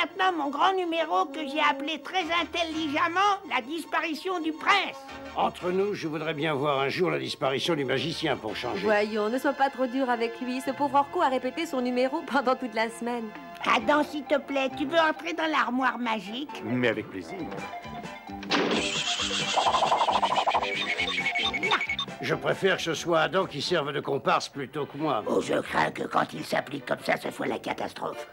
maintenant mon grand numéro que j'ai appelé très intelligemment la disparition du prince. Entre nous, je voudrais bien voir un jour la disparition du magicien pour changer. Voyons, ne sois pas trop dur avec lui. Ce pauvre Orko a répété son numéro pendant toute la semaine. Adam, s'il te plaît, tu veux entrer dans l'armoire magique? Mais avec plaisir. Je préfère que ce soit Adam qui serve de comparse plutôt que moi. Oh, je crains que quand il s'applique comme ça, ce soit la catastrophe.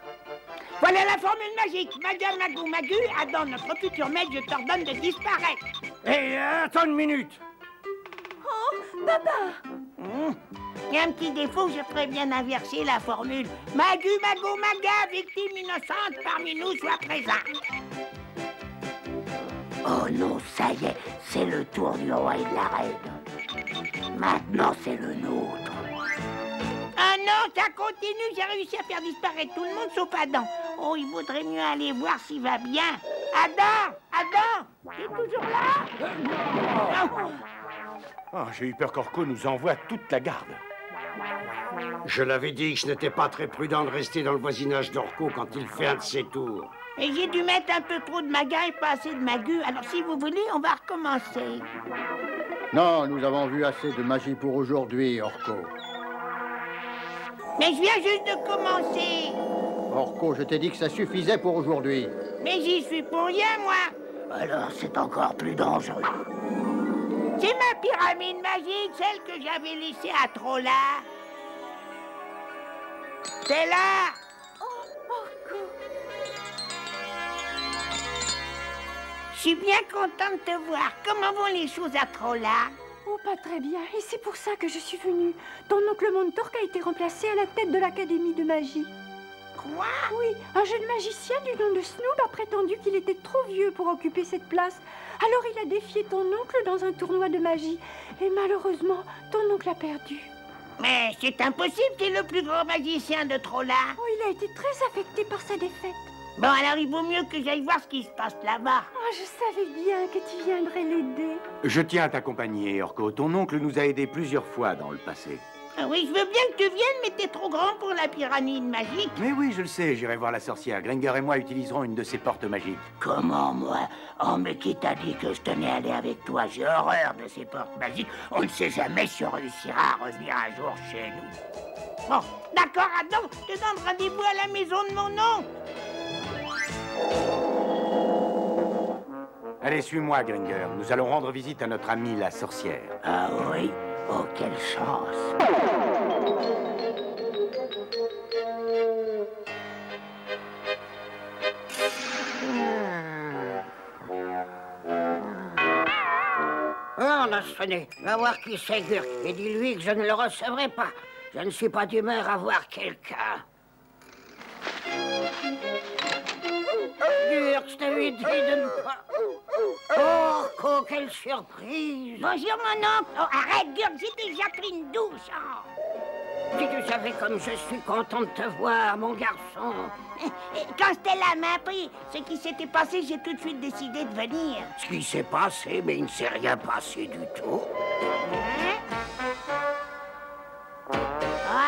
Voilà la formule magique. Madame Magou Magu, Adam, notre futur maître, je t'ordonne de disparaître. Hé, attends une minute. Oh, papa! Il y a un petit défaut, je ferais bien inverser la formule. Magu Magou Maga, victime innocente parmi nous, soit présente. Oh non, ça y est, c'est le tour du roi et de la reine. Maintenant, c'est le nôtre. Ah non, ça continue, j'ai réussi à faire disparaître tout le monde sauf Adam. Oh, il vaudrait mieux aller voir s'il va bien. Adam! Adam! Tu es toujours là? Oh, j'ai eu peur qu'Orko nous envoie toute la garde. Je l'avais dit que ce n'était pas très prudent de rester dans le voisinage d'Orko quand il fait un de ses tours. Et j'ai dû mettre un peu trop de maga et pas assez de magu. Alors si vous voulez, on va recommencer. Non, nous avons vu assez de magie pour aujourd'hui, Orko. Mais je viens juste de commencer. Orko, je t'ai dit que ça suffisait pour aujourd'hui. Mais j'y suis pour rien, moi. Alors c'est encore plus dangereux. C'est ma pyramide magique, celle que j'avais laissée à Trolla. C'est là. Je suis bien contente de te voir. Comment vont les choses à Trolla? Oh, pas très bien. Et c'est pour ça que je suis venue. Ton oncle Montork a été remplacé à la tête de l'Académie de magie. Quoi? Oui, un jeune magicien du nom de Snoob a prétendu qu'il était trop vieux pour occuper cette place. Alors il a défié ton oncle dans un tournoi de magie. Et malheureusement, ton oncle a perdu. Mais c'est impossible, t'es le plus grand magicien de Trolla. Oh, il a été très affecté par sa défaite. Bon, alors il vaut mieux que j'aille voir ce qui se passe là-bas. Oh, je savais bien que tu viendrais l'aider. Je tiens à t'accompagner, Orko. Ton oncle nous a aidés plusieurs fois dans le passé. Ah oui, je veux bien que tu viennes, mais t'es trop grand pour la pyramide magique. Mais oui, je le sais, j'irai voir la sorcière. Gringer et moi utiliserons une de ses portes magiques. Comment, moi? Oh, mais qui t'a dit que je tenais à aller avec toi? J'ai horreur de ces portes magiques. On ne sait jamais si on réussira à revenir un jour chez nous. Bon, d'accord, Adam, je te donne rendez-vous à la maison de mon oncle. Allez, suis-moi, Gringer. Nous allons rendre visite à notre amie la sorcière. Ah oui? Oh, quelle chance! Oh, on a sonné. Va voir qui c'est, Gurk, et dis-lui que je ne le recevrai pas. Je ne suis pas d'humeur à voir quelqu'un. Gurk, je t'avais dit de ne pas... Oh, quelle surprise! Bonjour, mon oncle. Oh, arrête, Gurk, j'ai déjà pris une douche. Oh. Si tu savais comme je suis content de te voir, mon garçon. Quand Stella m'a appris ce qui s'était passé, j'ai tout de suite décidé de venir. Ce qui s'est passé, mais il ne s'est rien passé du tout.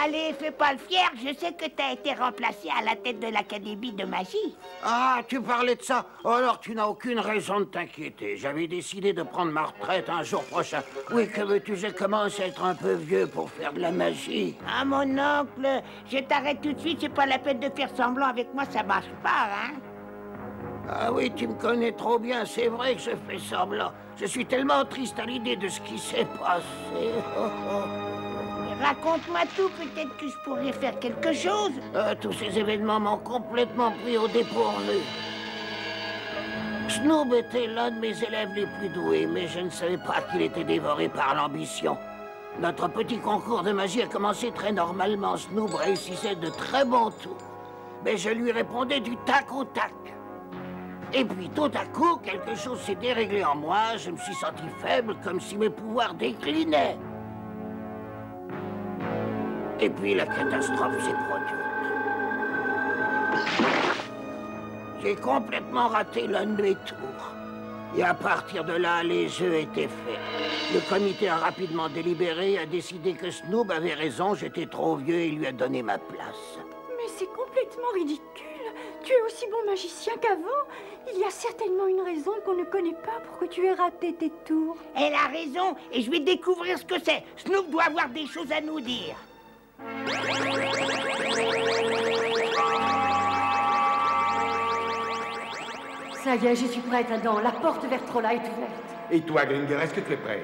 Allez, fais pas le fier, je sais que t'as été remplacé à la tête de l'Académie de magie. Ah, tu parlais de ça? Alors tu n'as aucune raison de t'inquiéter. J'avais décidé de prendre ma retraite un jour prochain. Oui, que veux-tu, je commence à être un peu vieux pour faire de la magie. Ah, mon oncle, je t'arrête tout de suite, c'est pas la peine de faire semblant avec moi, ça marche pas, hein? Ah oui, tu me connais trop bien, c'est vrai que je fais semblant. Je suis tellement triste à l'idée de ce qui s'est passé. Raconte-moi tout, peut-être que je pourrais faire quelque chose. Tous ces événements m'ont complètement pris au dépourvu. Snoob était l'un de mes élèves les plus doués, mais je ne savais pas qu'il était dévoré par l'ambition. Notre petit concours de magie a commencé très normalement. Snoob réussissait de très bons tours. Mais je lui répondais du tac au tac. Et puis tout à coup, quelque chose s'est déréglé en moi. Je me suis senti faible, comme si mes pouvoirs déclinaient. Et puis la catastrophe s'est produite. J'ai complètement raté l'un de mes tours. Et à partir de là, les jeux étaient faits. Le comité a rapidement délibéré et a décidé que Snoob avait raison, j'étais trop vieux et lui a donné ma place. Mais c'est complètement ridicule. Tu es aussi bon magicien qu'avant. Il y a certainement une raison qu'on ne connaît pas pour que tu aies raté tes tours. Elle a raison, et je vais découvrir ce que c'est. Snoop doit avoir des choses à nous dire. Ça y est, je suis prête, Adam. La porte vers Trolla est ouverte. Et toi, Gringer, est-ce que tu es prêt?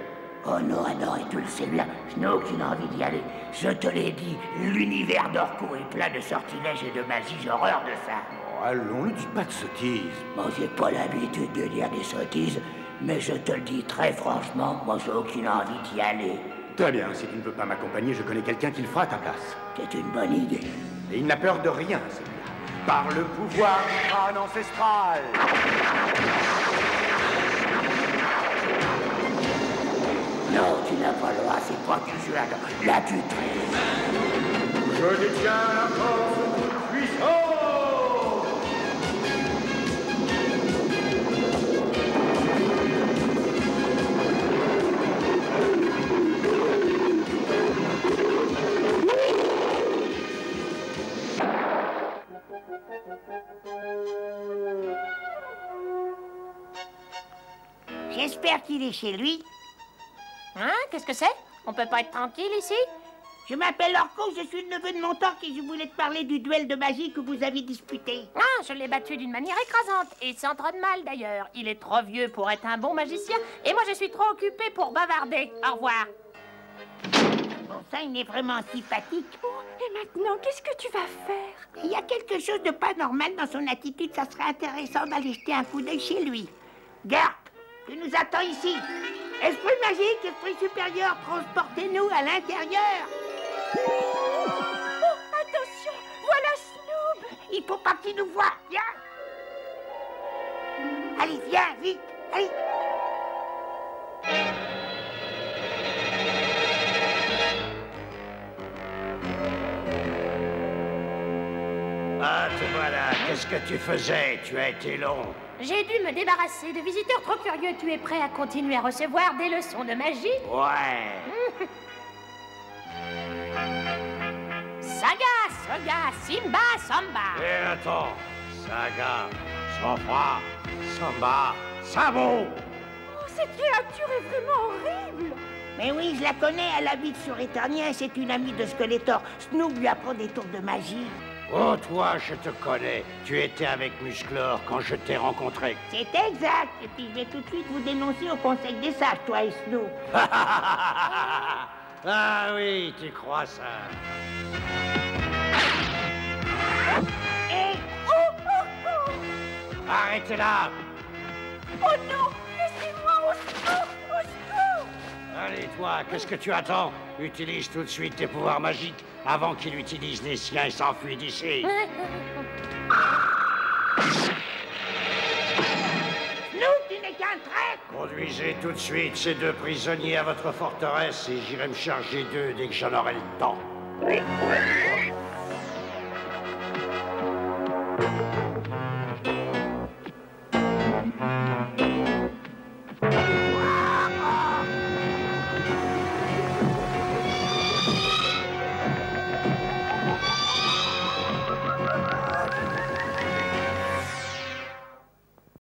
Oh non, et tu le sais bien, je n'ai aucune envie d'y aller. Je te l'ai dit, l'univers d'Orko est plein de sortilèges et de magie, j'ai horreur de ça. Oh, allons, ne dis pas de sottises. Moi, j'ai pas l'habitude de dire des sottises, mais je te le dis très franchement, moi, j'ai aucune envie d'y aller. Très bien, si tu ne veux pas m'accompagner, je connais quelqu'un qui le fera à ta place. C'est une bonne idée. Et il n'a peur de rien, celui-là. Par le pouvoir du crâne ancestral. Non, tu n'as pas le droit, c'est pas que tu as là, tu triches. Je détiens la force puissante. J'espère qu'il est chez lui. Hein? Qu'est-ce que c'est? On peut pas être tranquille ici? Je m'appelle Orko, je suis le neveu de Montorque et je voulais te parler du duel de magie que vous avez disputé. Ah, je l'ai battu d'une manière écrasante, et sans trop de mal d'ailleurs. Il est trop vieux pour être un bon magicien, et moi je suis trop occupée pour bavarder. Au revoir. Bon, ça, il est vraiment sympathique. Oh, et maintenant, qu'est-ce que tu vas faire? Il y a quelque chose de pas normal dans son attitude, ça serait intéressant d'aller jeter un coup d'œil chez lui. Garde, tu nous attends ici. Esprit magique, esprit supérieur, transportez-nous à l'intérieur. Oh, attention, voilà Snoop. Il faut pas qu'il nous voie, viens. Allez, viens, vite, allez. Ah, te voilà. Qu'est-ce que tu faisais? Tu as été long. J'ai dû me débarrasser de visiteurs trop curieux. Tu es prêt à continuer à recevoir des leçons de magie? Ouais. Saga, Soga, Simba, Samba. Et attends. Saga, Samba, Samba, Sabo. Oh, cette créature est vraiment horrible. Mais oui, je la connais, elle habite sur Eternia et c'est une amie de Skeletor. Snoop lui apprend des tours de magie. Oh, toi, je te connais. Tu étais avec Musclor quand je t'ai rencontré. C'est exact. Et puis je vais tout de suite vous dénoncer au Conseil des Sages, toi et Snoop. Ah oui, tu crois ça. Et... Arrêtez là. Oh non, laissez-moi au secours, au secours. Allez, toi, qu'est-ce que tu attends? Utilise tout de suite tes pouvoirs magiques avant qu'il utilise les siens et s'enfuit d'ici. Snoop, tu n'es qu'un traître. Conduisez tout de suite ces deux prisonniers à votre forteresse et j'irai me charger d'eux dès que j'en aurai le temps.